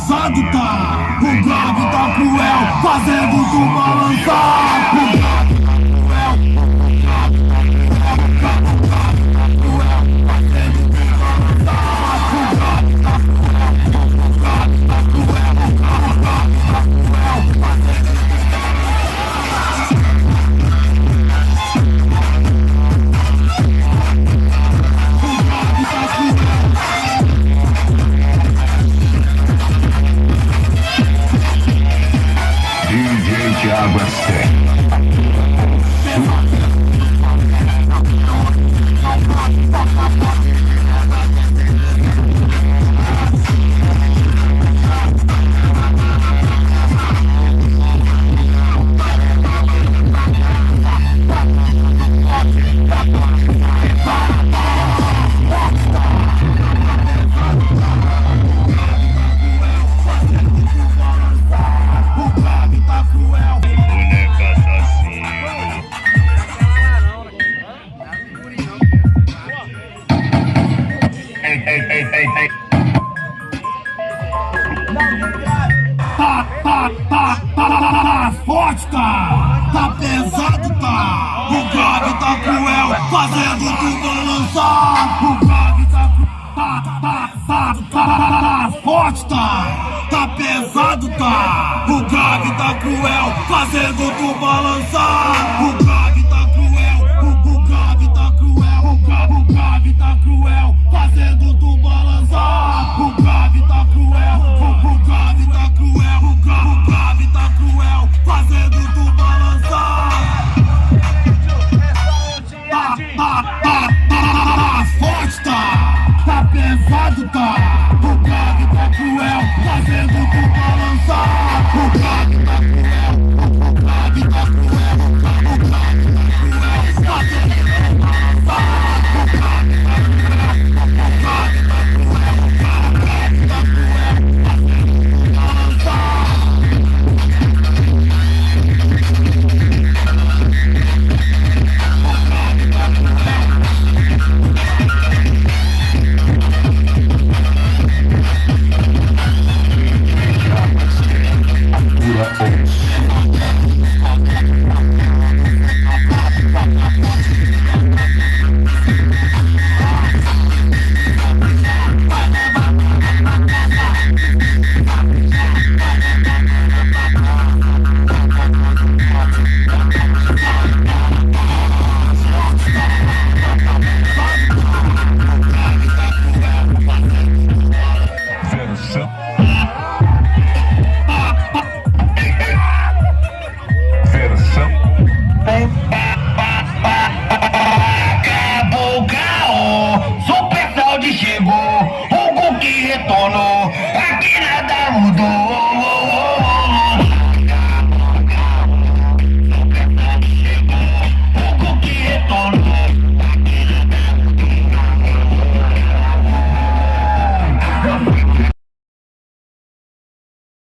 pesado tá, o grave tá cruel, fazendo tu balançar. O grave tá cruel, fazendo tu balançar. O grave tá cruel, o grave tá cruel, o grave tá cruel, fazendo tu Thiago ST. Forte tá pesado tá, o grave tá cruel, fazendo tu balançar. O grave tá forte tá pesado tá, o grave tá cruel, fazendo tu balançar. O grave tá cruel, o grave tá cruel, o grave tá cruel, fazendo tu balançar. O grave tá cruel, o grave tá cruel, o grave tá cruel, fazendo tu balançar. Forte tá pesado tá, o grave tá cruel, fazendo tu balançar. O grave tá cruel, o grave tá cruel, o grave tá cruel, fazendo tu balançar. O grave tá cruel, o grave tá cruel, o grave tá cruel, fazendo tu balançar. Acabou o caô, super saúde chegou, o que retornou.